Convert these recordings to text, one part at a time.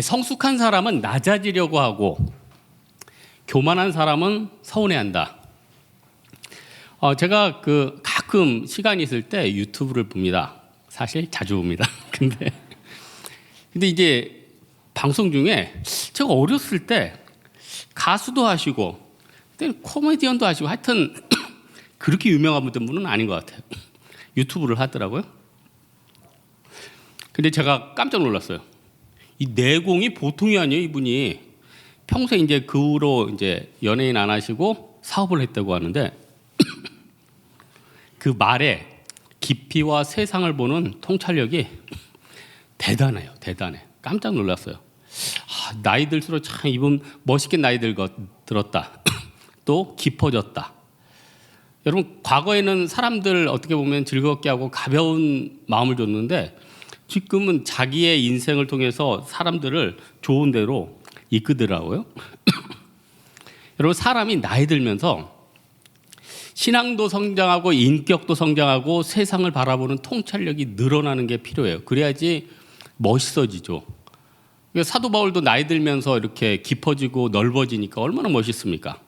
성숙한 사람은 낮아지려고 하고 교만한 사람은 서운해한다. 제가 가끔 시간이 있을 때 유튜브를 봅니다. 사실 자주 봅니다. 근데 이제 방송 중에 제가 어렸을 때 가수도 하시고 코미디언도 하시고 하여튼 그렇게 유명한 분은 아닌 것 같아요. 유튜브를 하더라고요. 근데 제가 깜짝 놀랐어요. 이 내공이 보통이 아니에요. 이분이 평소에 이제 그 후로 이제 연예인 안 하시고 사업을 했다고 하는데 그 말에 깊이와 세상을 보는 통찰력이 대단해요. 대단해. 깜짝 놀랐어요. 나이 들수록 참 이분 멋있게 나이 들었다. 또 깊어졌다. 여러분 과거에는 사람들 어떻게 보면 즐겁게 하고 가벼운 마음을 줬는데 지금은 자기의 인생을 통해서 사람들을 좋은 대로 이끄더라고요. 여러분 사람이 나이 들면서 신앙도 성장하고 인격도 성장하고 세상을 바라보는 통찰력이 늘어나는 게 필요해요. 그래야지 멋있어지죠. 사도 바울도 나이 들면서 이렇게 깊어지고 넓어지니까 얼마나 멋있습니까?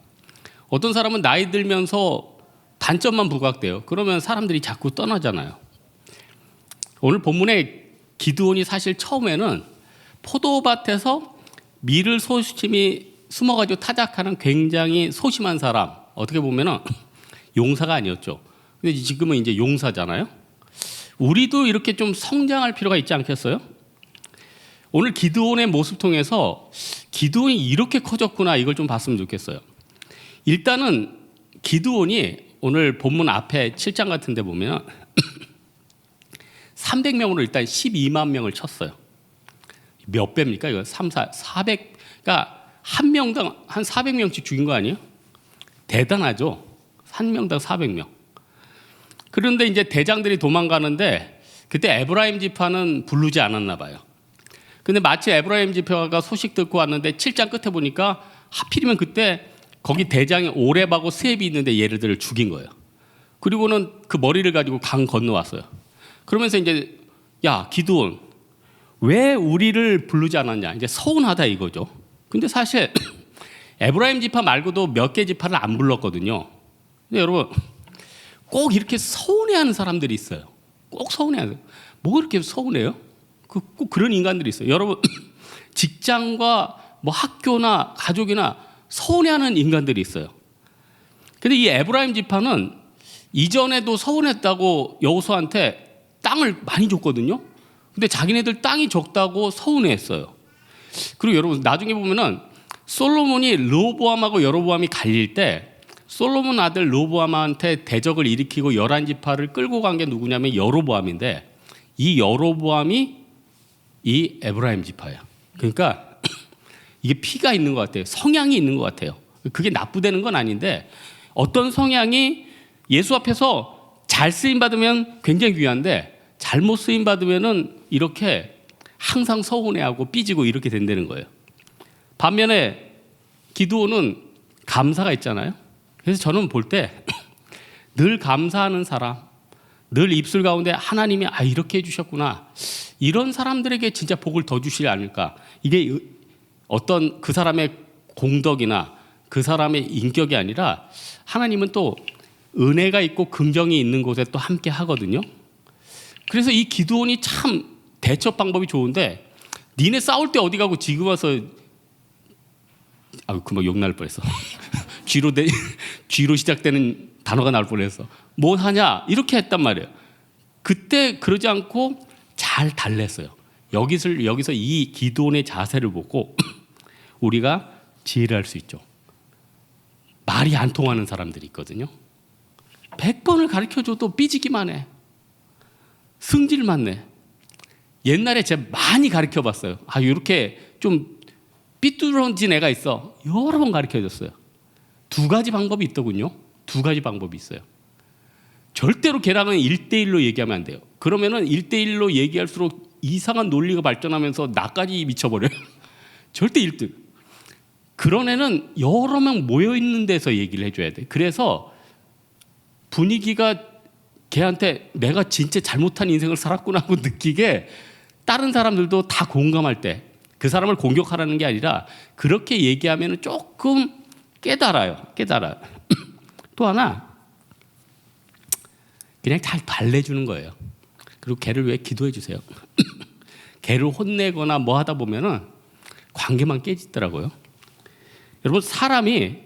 어떤 사람은 나이 들면서 단점만 부각돼요. 그러면 사람들이 자꾸 떠나잖아요. 오늘 본문에 기드온이 사실 처음에는 포도밭에서 밀을 소심히 숨어가지고 타작하는 굉장히 소심한 사람, 어떻게 보면은 용사가 아니었죠. 근데 지금은 이제 용사잖아요. 우리도 이렇게 좀 성장할 필요가 있지 않겠어요? 오늘 기드온의 모습 통해서 기드온이 이렇게 커졌구나 이걸 좀 봤으면 좋겠어요. 일단은 기드온이 오늘 본문 앞에 7장 같은 데 보면 300명으로 일단 12만 명을 쳤어요. 몇 배입니까? 이거 400, 그러니까 한 명당 한 400명씩 죽인 거 아니에요? 대단하죠. 한 명당 400명. 그런데 이제 대장들이 도망가는데 그때 에브라임 지파는 부르지 않았나 봐요. 근데 마치 에브라임 지파가 소식 듣고 왔는데 7장 끝에 보니까 하필이면 그때 거기 대장에 오렙하고 스앱이 있는데 얘네들을 죽인 거예요. 그리고는 그 머리를 가지고 강 건너왔어요. 그러면서 이제 야 기드온 왜 우리를 부르지 않았냐 이제 서운하다 이거죠. 근데 사실 에브라임 지파 말고도 몇 개 지파를 안 불렀거든요. 근데 여러분 꼭 이렇게 서운해하는 사람들이 있어요. 꼭 서운해하세요. 뭐가 그렇게 서운해요? 꼭 그런 인간들이 있어요. 여러분 직장과 뭐 학교나 가족이나 서운해하는 인간들이 있어요. 근데 이 에브라임 지파는 이전에도 서운했다고 여호수아한테 땅을 많이 줬거든요. 근데 자기네들 땅이 적다고 서운해했어요. 그리고 여러분 나중에 보면은 솔로몬이 르호보암하고 여로보암이 갈릴 때 솔로몬 아들 르호보암한테 대적을 일으키고 11지파를 끌고 간 게 누구냐면 여로보암인데 이 여로보암이 이 에브라임 지파예요. 그러니까 이게 피가 있는 것 같아요. 성향이 있는 것 같아요. 그게 나쁘다는 건 아닌데 어떤 성향이 예수 앞에서 잘 쓰임 받으면 굉장히 귀한데 잘못 쓰임 받으면은 이렇게 항상 서운해하고 삐지고 이렇게 된다는 거예요. 반면에 기드온은 감사가 있잖아요. 그래서 저는 볼 때 늘 감사하는 사람, 늘 입술 가운데 하나님이 이렇게 해주셨구나. 이런 사람들에게 진짜 복을 더 주시지 않을까. 이게 어떤 그 사람의 공덕이나 그 사람의 인격이 아니라 하나님은 또 은혜가 있고 긍정이 있는 곳에 또 함께 하거든요. 그래서 이 기드온이 참 대처 방법이 좋은데 니네 싸울 때 어디 가고 지금 와서 금방 욕 날 뻔했어. 쥐로 시작되는 단어가 나올 뻔했어. 뭐 하냐 이렇게 했단 말이에요. 그때 그러지 않고 잘 달랬어요. 여기서 이 기드온의 자세를 보고 우리가 지혜를 할 수 있죠. 말이 안 통하는 사람들이 있거든요. 100번을 가르쳐줘도 삐지기만 해. 승질만 내. 옛날에 제가 많이 가르쳐봤어요. 이렇게 좀 삐뚤어진 애가 있어. 여러 번 가르쳐줬어요. 2가지 방법이 있더군요. 2가지 방법이 있어요. 절대로 걔랑은 1대1로 얘기하면 안 돼요. 그러면은 1대1로 얘기할수록 이상한 논리가 발전하면서 나까지 미쳐버려요. 절대 1등. 그런 애는 여러 명 모여있는 데서 얘기를 해줘야 돼. 그래서 분위기가 걔한테 내가 진짜 잘못한 인생을 살았구나 하고 느끼게 다른 사람들도 다 공감할 때 그 사람을 공격하라는 게 아니라 그렇게 얘기하면 조금 깨달아요. 또 하나 그냥 잘 달래주는 거예요. 그리고 걔를 위해 기도해 주세요. 걔를 혼내거나 뭐 하다 보면은 관계만 깨지더라고요. 여러분, 사람이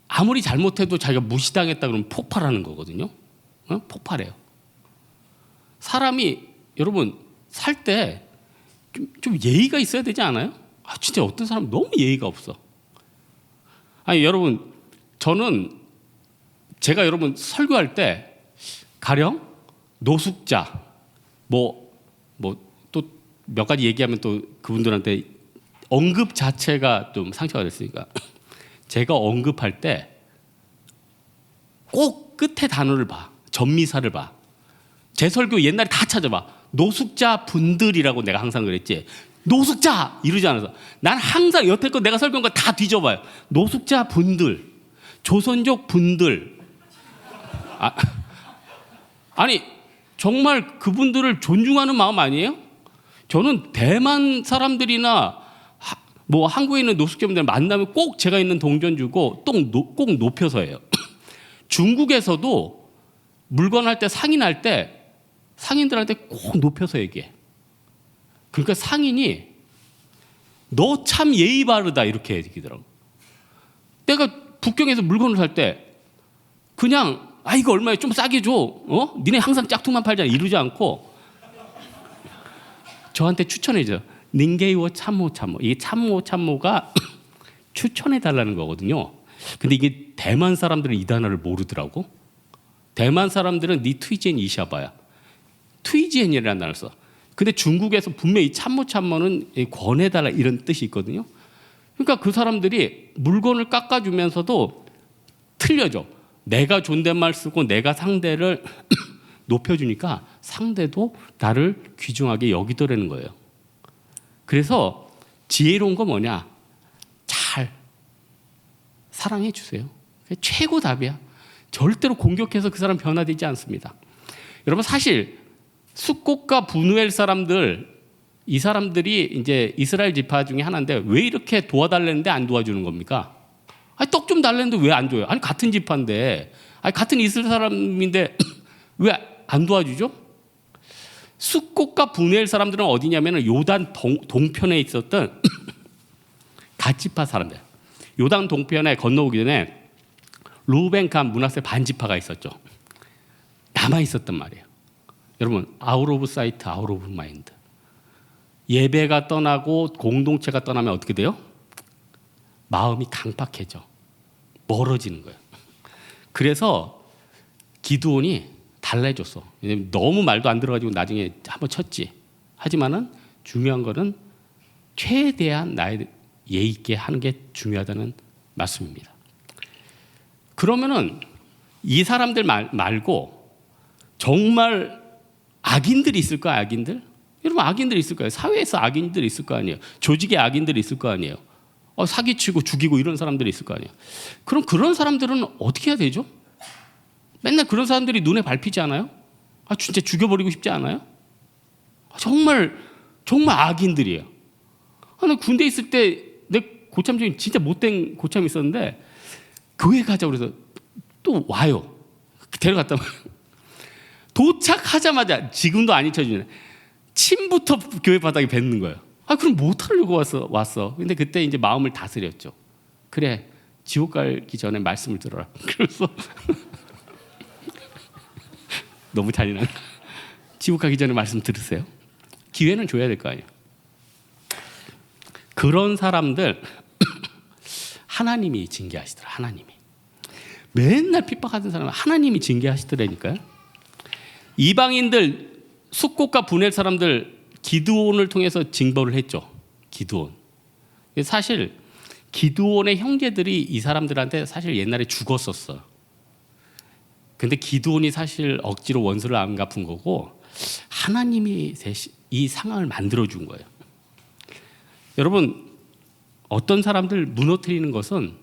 아무리 잘못해도 자기가 무시당했다 그러면 폭발하는 거거든요. 폭발해요. 사람이 여러분 살 때 좀 예의가 있어야 되지 않아요? 진짜 어떤 사람은 너무 예의가 없어. 아니 여러분, 저는 제가 여러분 설교할 때 가령 노숙자 뭐 또 몇 가지 얘기하면 또 그분들한테 언급 자체가 좀 상처가 됐으니까 제가 언급할 때 꼭 끝에 단어를 봐. 전미사를 봐. 제 설교 옛날에 다 찾아봐. 노숙자 분들이라고 내가 항상 그랬지. 노숙자 이러지 않아서 난 항상 여태껏 내가 설교한 거 다 뒤져봐요. 노숙자 분들, 조선족 분들. 아니 정말 그분들을 존중하는 마음 아니에요? 저는 대만 사람들이나 뭐 한국에 있는 노숙자분들 만나면 꼭 제가 있는 동전 주고 꼭 높여서 해요. 중국에서도 물건 할 때 상인할 때 상인들한테 꼭 높여서 얘기해. 그러니까 상인이 너 참 예의 바르다 이렇게 얘기더라고. 내가 북경에서 물건을 살 때 그냥 이거 얼마에 좀 싸게 줘. 니네 항상 짝퉁만 팔잖아 이러지 않고 저한테 추천해 줘요. 닌게이워 참모. 이게 참모가 추천해 달라는 거거든요. 근데 이게 대만 사람들은 이 단어를 모르더라고. 대만 사람들은 니 트위젠 이샤바야. 트위젠이라는 단어를 써. 근데 중국에서 분명히 참모는 권해달라 이런 뜻이 있거든요. 그러니까 그 사람들이 물건을 깎아주면서도 틀려져. 내가 존댓말 쓰고 내가 상대를 높여주니까 상대도 나를 귀중하게 여기더라는 거예요. 그래서 지혜로운 거 뭐냐? 잘 사랑해 주세요. 그게 최고 답이야. 절대로 공격해서 그 사람 변화되지 않습니다. 여러분, 사실 숫꽃과 분우엘 사람들, 이 사람들이 이제 이스라엘 지파 중에 하나인데 왜 이렇게 도와달라는데 안 도와주는 겁니까? 떡 좀 달라는데 왜 안 줘요? 같은 지파인데, 같은 이스라엘 사람인데 왜 안 도와주죠? 숫꽃과 분우엘 사람들은 어디냐면 요단 동편에 있었던 갓지파 사람들. 요단 동편에 건너오기 전에 루벤, 갓, 므낫세 반지파가 있었죠. 남아 있었단 말이에요. 여러분, 아웃 오브 사이트, 아웃 오브 마인드. 예배가 떠나고 공동체가 떠나면 어떻게 돼요? 마음이 강팍해져. 멀어지는 거예요. 그래서 기드온이 달래줬어. 왜냐면 너무 말도 안 들어가지고 나중에 한번 쳤지. 하지만은 중요한 거는 최대한 나의 예의 있게 하는 게 중요하다는 말씀입니다. 그러면은 이 사람들 말고 정말 악인들이 있을 거야, 악인들? 여러분, 악인들이 있을 거예요. 사회에서 악인들이 있을 거 아니에요. 조직에 악인들이 있을 거 아니에요. 사기치고 죽이고 이런 사람들이 있을 거 아니에요. 그럼 그런 사람들은 어떻게 해야 되죠? 맨날 그런 사람들이 눈에 밟히지 않아요? 진짜 죽여버리고 싶지 않아요? 정말 악인들이에요. 나 군대 있을 때 내 고참 중에 진짜 못된 고참이 있었는데 교회 가자고 그래서 또 와요. 데려갔다 도착하자마자 지금도 안 잊혀지네. 침부터 교회 바닥에 뱉는 거예요. 그럼 못 하려고 왔어. 근데 그때 이제 마음을 다스렸죠. 그래, 지옥 가기 전에 말씀을 들어라. 그래서 너무 잔인한. 지옥 가기 전에 말씀 들으세요. 기회는 줘야 될 거 아니에요. 그런 사람들 하나님이 징계하시더라. 하나님이 맨날 핍박하던 사람은 하나님이 징계하시더라니까요. 이방인들 숫꽃과 분엘 사람들 기드온을 통해서 징벌을 했죠. 기드온. 사실 기드온의 형제들이 이 사람들한테 사실 옛날에 죽었었어. 근데 기드온이 사실 억지로 원수를 안 갚은 거고 하나님이 이 상황을 만들어준 거예요. 여러분, 어떤 사람들 무너뜨리는 것은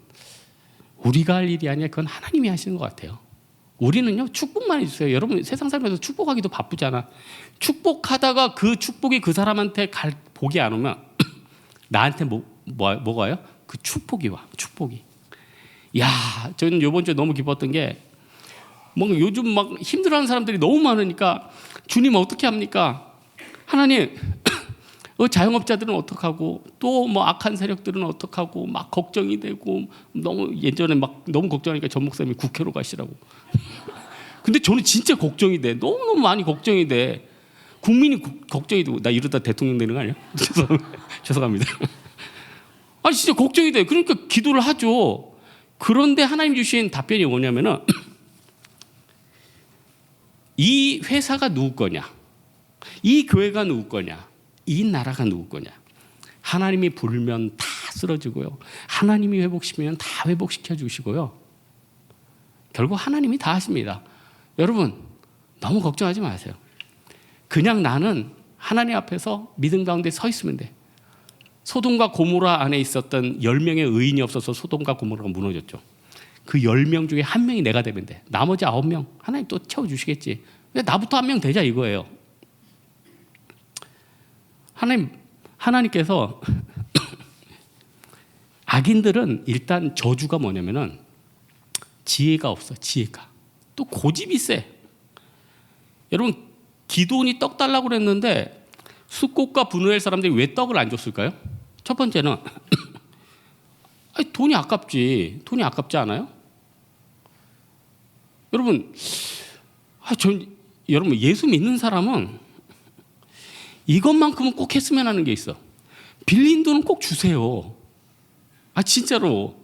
우리가 할 일이 아니라 그건 하나님이 하시는 것 같아요. 우리는요, 축복만 해주세요. 여러분, 세상 살면서 축복하기도 바쁘잖아. 축복하다가 그 축복이 그 사람한테 복이 안 오면 나한테 뭐가요? 그 축복이 와. 축복이. 야, 저는 이번 주에 너무 기뻤던 게 뭔가 요즘 막 힘들어하는 사람들이 너무 많으니까 주님 어떻게 합니까? 하나님 자영업자들은 어떡하고 또 뭐 악한 세력들은 어떡하고 막 걱정이 되고 너무 예전에 막 너무 걱정하니까 전 목사님이 국회로 가시라고. 근데 저는 진짜 걱정이 돼. 너무너무 많이 걱정이 돼. 국민이 걱정이 되고 나 이러다 대통령 되는 거 아니야? 죄송합니다. 아니 진짜 걱정이 돼. 그러니까 기도를 하죠. 그런데 하나님 주신 답변이 뭐냐면은 이 회사가 누구 거냐? 이 교회가 누구 거냐? 이 나라가 누구 거냐? 하나님이 부르면 다 쓰러지고요. 하나님이 회복시키면 다 회복시켜 주시고요. 결국 하나님이 다 하십니다. 여러분 너무 걱정하지 마세요. 그냥 나는 하나님 앞에서 믿음 가운데 서 있으면 돼. 소돔과 고모라 안에 있었던 10명의 의인이 없어서 소돔과 고모라가 무너졌죠. 그 10명 중에 한 명이 내가 되면 돼. 나머지 9명 하나님 또 채워주시겠지. 왜 나부터 한 명 되자 이거예요. 하나님께서 악인들은 일단 저주가 뭐냐면은 지혜가 없어. 지혜가. 또 고집이 세. 여러분 기도원이 떡 달라고 그랬는데 숫꽃과 분우엘 사람들이 왜 떡을 안 줬을까요? 첫 번째는 아니, 돈이 아깝지. 돈이 아깝지 않아요? 여러분, 여러분 예수 믿는 사람은 이것만큼은 꼭 했으면 하는 게 있어. 빌린 돈은 꼭 주세요. 진짜로.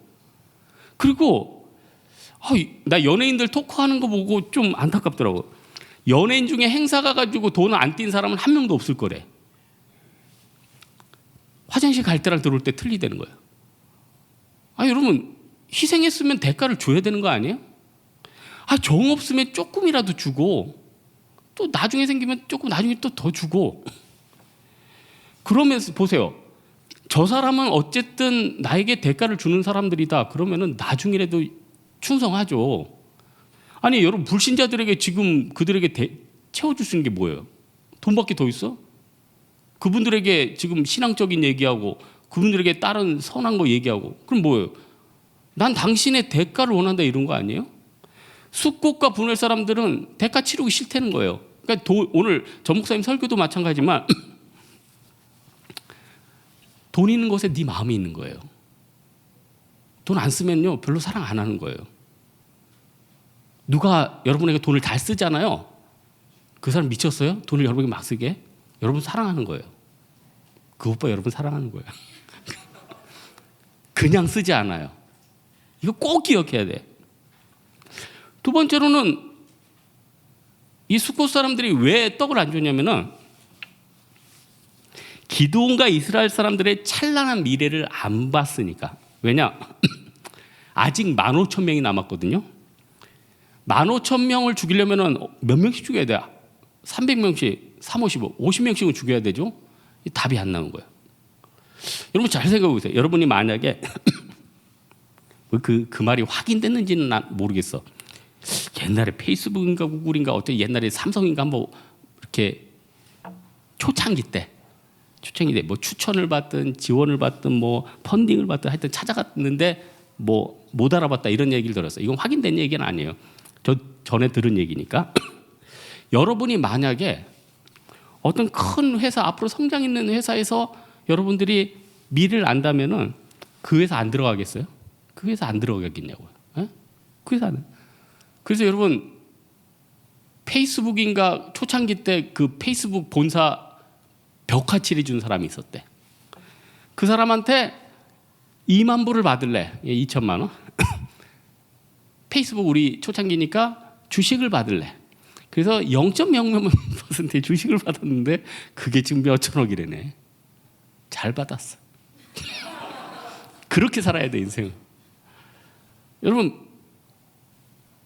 그리고 나 연예인들 토크하는 거 보고 좀 안타깝더라고. 연예인 중에 행사 가가지고 돈을 안 띈 사람은 한 명도 없을 거래. 화장실 갈 때랑 들어올 때 틀리다는 거예요. 여러분 희생했으면 대가를 줘야 되는 거 아니에요? 정 없으면 조금이라도 주고 또 나중에 생기면 조금 나중에 또 더 주고. 그러면서 보세요. 저 사람은 어쨌든 나에게 대가를 주는 사람들이다. 그러면은 나중이라도 충성하죠. 아니 여러분 불신자들에게 지금 그들에게 채워줄 수 있는 게 뭐예요? 돈밖에 더 있어? 그분들에게 지금 신앙적인 얘기하고 그분들에게 다른 선한 거 얘기하고 그럼 뭐예요? 난 당신의 대가를 원한다 이런 거 아니에요? 숫꽃과 분할 사람들은 대가 치르기 싫다는 거예요. 그러니까 오늘 전 목사님 설교도 마찬가지지만 돈 있는 곳에 네 마음이 있는 거예요. 돈 안 쓰면요 별로 사랑 안 하는 거예요. 누가 여러분에게 돈을 잘 쓰잖아요. 그 사람 미쳤어요? 돈을 여러분에게 막 쓰게? 여러분 사랑하는 거예요. 그 오빠 여러분 사랑하는 거예요. 그냥 쓰지 않아요. 이거 꼭 기억해야 돼. 두 번째로는 이 숫꽃 사람들이 왜 떡을 안 줬냐면은 기드온과 이스라엘 사람들의 찬란한 미래를 안 봤으니까. 왜냐? 아직 15,000명이 남았거든요. 15,000명을 죽이려면 몇 명씩 죽여야 돼? 300명씩, 350, 50명씩은 죽여야 되죠? 답이 안 나온 거예요. 여러분 잘 생각해 보세요. 여러분이 만약에 그 말이 확인됐는지는 난 모르겠어. 옛날에 페이스북인가 구글인가 어때 옛날에 삼성인가 한번 이렇게 초창기 때 뭐 추천을 받든 지원을 받든 뭐 펀딩을 받든 하여튼 찾아갔는데 뭐 못 알아봤다 이런 얘기를 들었어요. 이건 확인된 얘기는 아니에요. 저 전에 들은 얘기니까. 여러분이 만약에 어떤 큰 회사 앞으로 성장 있는 회사에서 여러분들이 미래를 안다면은 그 회사 안 들어가겠어요? 그 회사 안 들어가겠냐고요. 그 회사 안. 그래서 여러분 페이스북인가 초창기 때 그 페이스북 본사 벽화칠해 준 사람이 있었대. 그 사람한테 2만 불을 받을래. 2천만 원. 페이스북 우리 초창기니까 주식을 받을래. 그래서 0.0%의 주식을 받았는데 그게 지금 몇천억이래네. 잘 받았어. 그렇게 살아야 돼 인생은. 여러분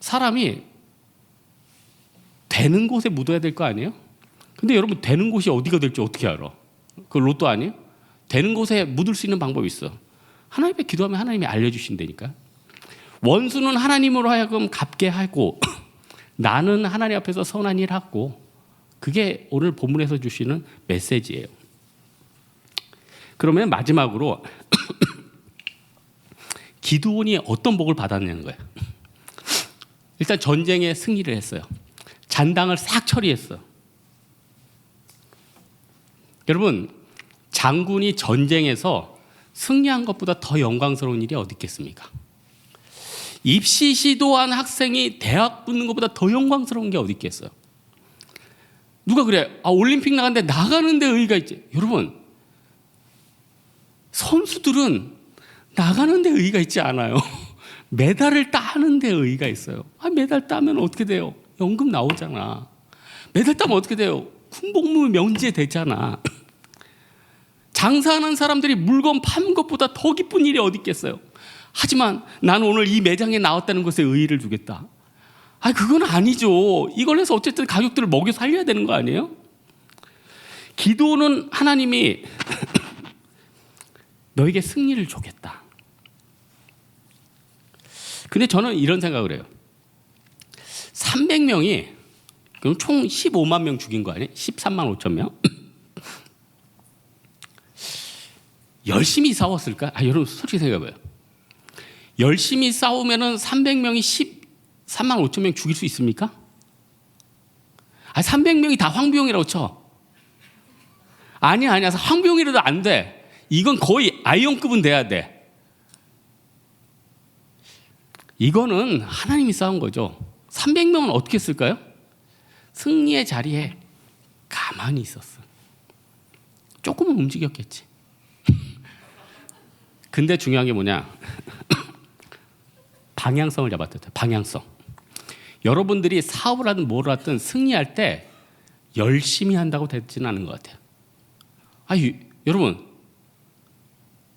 사람이 되는 곳에 묻어야 될 거 아니에요? 근데 여러분 되는 곳이 어디가 될지 어떻게 알아? 그 로또 아니에요? 되는 곳에 묻을 수 있는 방법이 있어. 하나님 앞에 기도하면 하나님이 알려주신다니까. 원수는 하나님으로 하여금 갚게 하고 나는 하나님 앞에서 선한 일 하고 그게 오늘 본문에서 주시는 메시지예요. 그러면 마지막으로 기드온이 어떤 복을 받았냐는 거예요. 일단 전쟁에 승리를 했어요. 잔당을 싹 처리했어. 여러분, 장군이 전쟁에서 승리한 것보다 더 영광스러운 일이 어디 있겠습니까? 입시 시도한 학생이 대학 붙는 것보다 더 영광스러운 게 어디 있겠어요? 누가 그래? 올림픽 나가는데 나가는데 의의가 있지. 여러분, 선수들은 나가는데 의의가 있지 않아요. 메달을 따는데 의의가 있어요. 메달 따면 어떻게 돼요? 연금 나오잖아. 메달 따면 어떻게 돼요? 군복무 면제되잖아. 장사하는 사람들이 물건 파는 것보다 더 기쁜 일이 어디 있겠어요? 하지만 나는 오늘 이 매장에 나왔다는 것에 의의를 두겠다. 그건 아니죠. 이걸 해서 어쨌든 가족들을 먹여 살려야 되는 거 아니에요? 기도는 하나님이 너에게 승리를 주겠다. 근데 저는 이런 생각을 해요. 300명이 그럼 총 15만 명 죽인 거 아니에요? 13만 5천 명? 열심히 싸웠을까? 여러분 솔직히 생각해봐요. 열심히 싸우면은 300명이 13만 5천 명 죽일 수 있습니까? 300명이 다 황비용이라고 쳐. 아니야. 황비용이라도 안 돼. 이건 거의 아이언급은 돼야 돼. 이거는 하나님이 싸운 거죠. 300명은 어떻게 했을까요? 승리의 자리에 가만히 있었어. 조금은 움직였겠지. 근데 중요한 게 뭐냐? 방향성을 잡았다. 방향성. 여러분들이 사업을 하든 뭘 하든 승리할 때 열심히 한다고 되지는 않은 것 같아요. 여러분,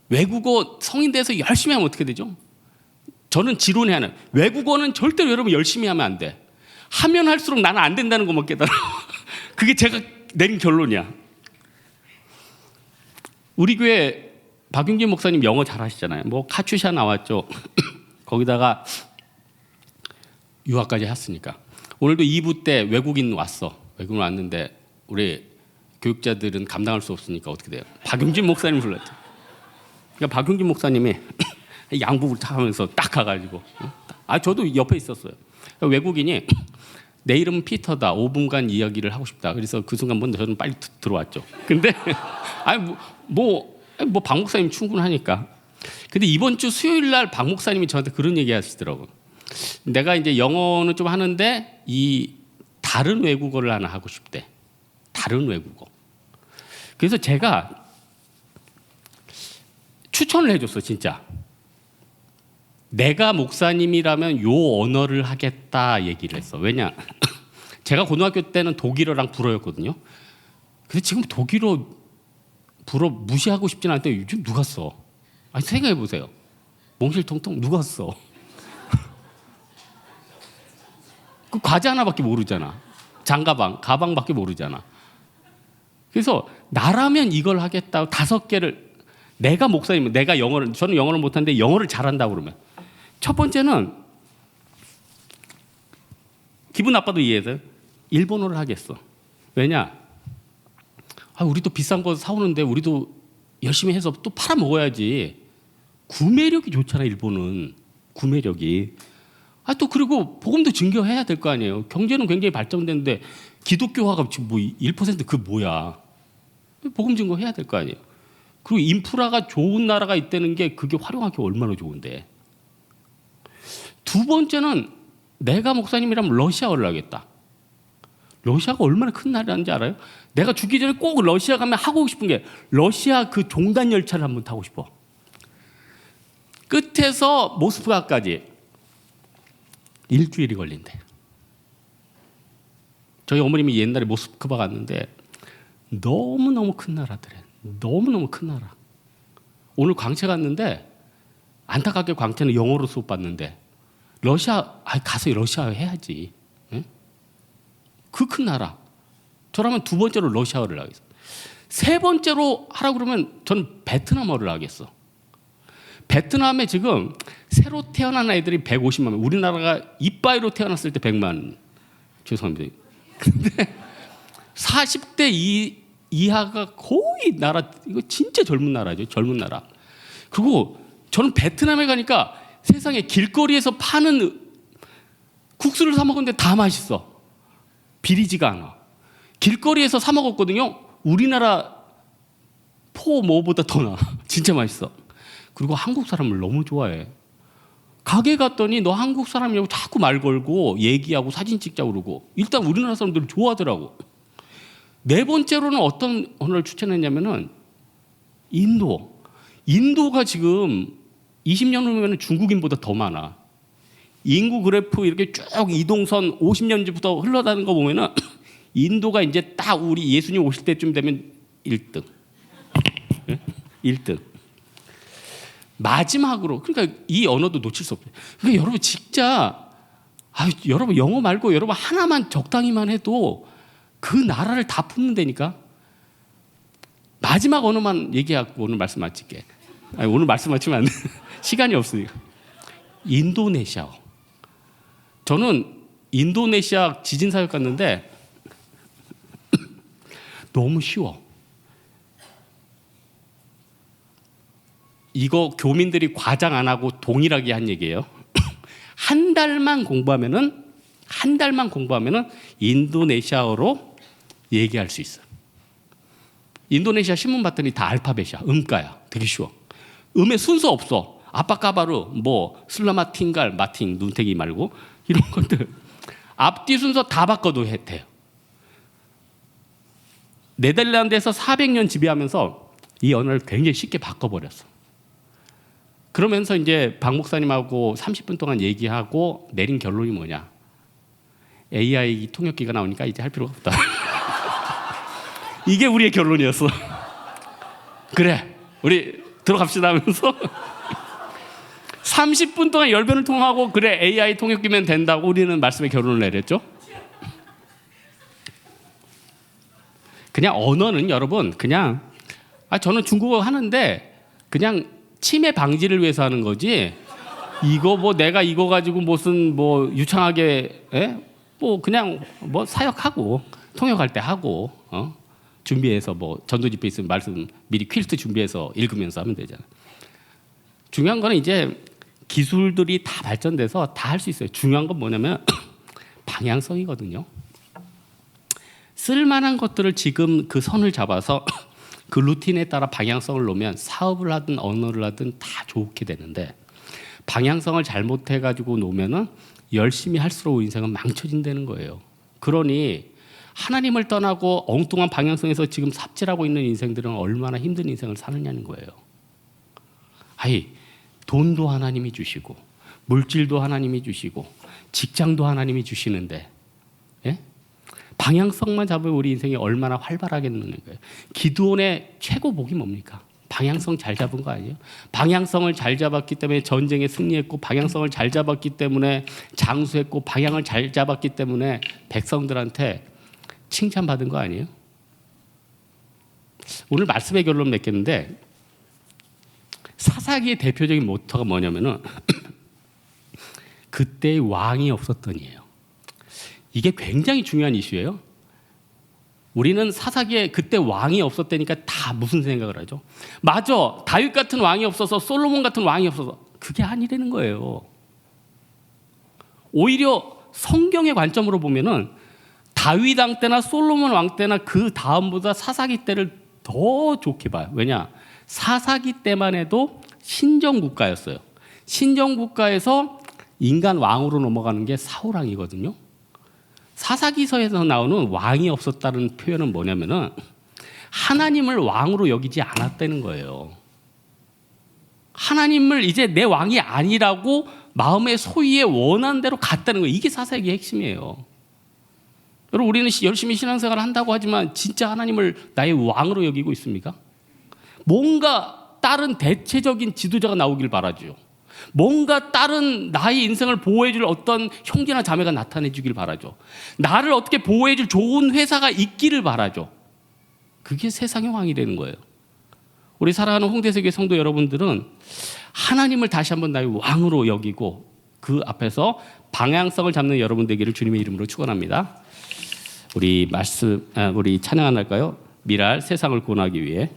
외국어 성인 돼서 열심히 하면 어떻게 되죠? 저는 지론해야 하는 외국어는 절대로 여러분 열심히 하면 안 돼. 하면 할수록 나는 안 된다는 것만 깨달아. 그게 제가 내린 결론이야. 우리 교회 박윤진 목사님 영어 잘하시잖아요. 카츄샤 나왔죠. 거기다가 유학까지 했으니까. 오늘도 2부 때 외국인 왔어. 외국인 왔는데 우리 교육자들은 감당할 수 없으니까 어떻게 돼요? 박윤진 목사님 불렀죠. 그러니까 박윤진 목사님이 양복을 탁 하면서 딱 가가지고 저도 옆에 있었어요. 외국인이 내 이름은 피터다. 5분간 이야기를 하고 싶다. 그래서 그 순간 저는 빨리 들어왔죠. 근데 박 목사님 충분하니까. 근데 이번 주 수요일 날 박 목사님이 저한테 그런 얘기 하시더라고. 내가 이제 영어는 좀 하는데 이 다른 외국어를 하나 하고 싶대. 다른 외국어. 그래서 제가 추천을 해줬어, 진짜. 내가 목사님이라면 요 언어를 하겠다 얘기를 했어. 왜냐? 제가 고등학교 때는 독일어랑 불어였거든요. 근데 지금 독일어 불어 무시하고 싶진 않은데 요즘 누가 써? 생각해 보세요. 몽실통통 누가 써? 그 과자 하나밖에 모르잖아. 장가방, 가방밖에 모르잖아. 그래서 나라면 이걸 하겠다고 5개를 내가 목사님은 저는 영어를 못하는데 영어를 잘한다고 그러면 첫 번째는 기분 나빠도 이해해서 일본어를 하겠어. 왜냐? 우리도 비싼 거 사오는데 우리도 열심히 해서 또 팔아 먹어야지. 구매력이 좋잖아, 일본은. 구매력이. 또 그리고 복음도 증거해야 될 거 아니에요. 경제는 굉장히 발전됐는데 기독교화가 지금 1% 그 뭐야. 복음 증거해야 될 거 아니에요. 그리고 인프라가 좋은 나라가 있다는 게 그게 활용하기 얼마나 좋은데. 두 번째는 내가 목사님이라면 러시아어를 하겠다. 러시아가 얼마나 큰 나라인지 알아요? 내가 죽기 전에 꼭 러시아 가면 하고 싶은 게 러시아 그 종단 열차를 한번 타고 싶어. 끝에서 모스크바까지 일주일이 걸린대. 저희 어머님이 옛날에 모스크바 갔는데 너무너무 큰 나라더래. 너무너무 큰 나라. 오늘 광채 갔는데 안타깝게 광채는 영어로 수업 받는데 러시아 가서 러시아어 해야지. 응? 그 큰 나라. 저라면 두 번째로 러시아어를 하겠어. 세 번째로 하라고 그러면 저는 베트남어를 하겠어. 베트남에 지금 새로 태어난 아이들이 150만 명. 우리나라가 이빠이로 태어났을 때 100만. 죄송합니다. 근데 40대 이하가 거의 나라, 이거 진짜 젊은 나라죠. 젊은 나라. 그리고 저는 베트남에 가니까 세상에 길거리에서 파는 국수를 사 먹었는데 다 맛있어. 비리지가 않아. 길거리에서 사 먹었거든요. 우리나라 포 뭐보다 더 나아. 진짜 맛있어. 그리고 한국 사람을 너무 좋아해. 가게 갔더니 너 한국 사람이라고 자꾸 말 걸고 얘기하고 사진 찍자고 그러고, 일단 우리나라 사람들은 좋아하더라고. 네 번째로는 어떤 언어를 추천했냐면은 인도가 지금 20년 후면 중국인보다 더 많아. 인구 그래프 이렇게 쭉 이동선 50년 전부터 흘러가는 거 보면은 인도가 이제 딱 우리 예수님 오실 때쯤 되면 1등. 1등. 마지막으로, 그러니까 이 언어도 놓칠 수 없어요. 그러니까 여러분 진짜 여러분 영어 말고 여러분 하나만 적당히만 해도 그 나라를 다 품는다니까. 마지막 언어만 얘기하고 오늘 말씀 마칠게. 오늘 말씀 마치면 안 돼. 시간이 없으니까. 인도네시아어. 저는 인도네시아 지진 사역 갔는데 너무 쉬워. 이거 교민들이 과장 안 하고 동일하게 한 얘기예요. 한 달만 공부하면은 인도네시아어로 얘기할 수 있어. 인도네시아 신문 봤더니 다 알파벳이야. 음가야. 되게 쉬워. 음의 순서 없어. 아빠까바르, 뭐 슬라마 팅갈, 마팅, 눈태기 말고 이런 것들 앞뒤 순서 다 바꿔도 돼요. 네덜란드에서 400년 지배하면서 이 언어를 굉장히 쉽게 바꿔버렸어. 그러면서 이제 박 목사님하고 30분 동안 얘기하고 내린 결론이 뭐냐? AI 통역기가 나오니까 이제 할 필요가 없다. 이게 우리의 결론이었어. 그래, 우리 들어갑시다 하면서 30분 동안 열변을 통하고 그래 AI 통역기면 된다고 우리는 말씀의 결론을 내렸죠. 그냥 언어는 여러분 그냥 저는 중국어 하는데 그냥 치매 방지를 위해서 하는 거지. 이거 뭐 내가 이거 가지고 무슨 뭐 유창하게 뭐 그냥 뭐 사역하고 통역할 때 하고 준비해서 뭐 전도 집회 있으면 말씀 미리 퀼트 준비해서 읽으면서 하면 되잖아. 중요한 거는 이제 기술들이 다 발전돼서 다 할 수 있어요. 중요한 건 뭐냐면 방향성이거든요. 쓸만한 것들을 지금 그 선을 잡아서 그 루틴에 따라 방향성을 놓으면 사업을 하든 언어를 하든 다 좋게 되는데, 방향성을 잘못해가지고 놓으면은 열심히 할수록 인생은 망쳐진다는 거예요. 그러니 하나님을 떠나고 엉뚱한 방향성에서 지금 삽질하고 있는 인생들은 얼마나 힘든 인생을 사느냐는 거예요. 돈도 하나님이 주시고 물질도 하나님이 주시고 직장도 하나님이 주시는데 방향성만 잡으면 우리 인생이 얼마나 활발하겠느냐는 거예요. 기드온의 최고 복이 뭡니까? 방향성 잘 잡은 거 아니에요? 방향성을 잘 잡았기 때문에 전쟁에 승리했고, 방향성을 잘 잡았기 때문에 장수했고, 방향을 잘 잡았기 때문에 백성들한테 칭찬받은 거 아니에요? 오늘 말씀의 결론 맺겠는데, 사사기의 대표적인 모토가 뭐냐면은 그때의 왕이 없었더니예요. 이게 굉장히 중요한 이슈예요. 우리는 사사기에 그때 왕이 없었다니까 다 무슨 생각을 하죠? 맞아, 다윗 같은 왕이 없어서, 솔로몬 같은 왕이 없어서. 그게 아니라는 거예요. 오히려 성경의 관점으로 보면은 다윗 왕 때나 솔로몬 왕 때나 그 다음보다 사사기 때를 더 좋게 봐요. 왜냐? 사사기 때만 해도 신정국가였어요. 신정국가에서 인간 왕으로 넘어가는 게 사울 왕이거든요. 사사기서에서 나오는 왕이 없었다는 표현은 뭐냐면은 하나님을 왕으로 여기지 않았다는 거예요. 하나님을 이제 내 왕이 아니라고 마음의 소위에 원하는 대로 갔다는 거예요. 이게 사사기의 핵심이에요. 여러분, 우리는 열심히 신앙생활을 한다고 하지만 진짜 하나님을 나의 왕으로 여기고 있습니까? 뭔가 다른 대체적인 지도자가 나오길 바라죠. 뭔가 다른 나의 인생을 보호해줄 어떤 형제나 자매가 나타내주길 바라죠. 나를 어떻게 보호해줄 좋은 회사가 있기를 바라죠. 그게 세상의 왕이 되는 거예요. 우리 사랑하는 홍대세계 성도 여러분들은 하나님을 다시 한번 나의 왕으로 여기고 그 앞에서 방향성을 잡는 여러분 되기를 주님의 이름으로 축원합니다. 우리 찬양 안 할까요? 미랄 세상을 구원하기 위해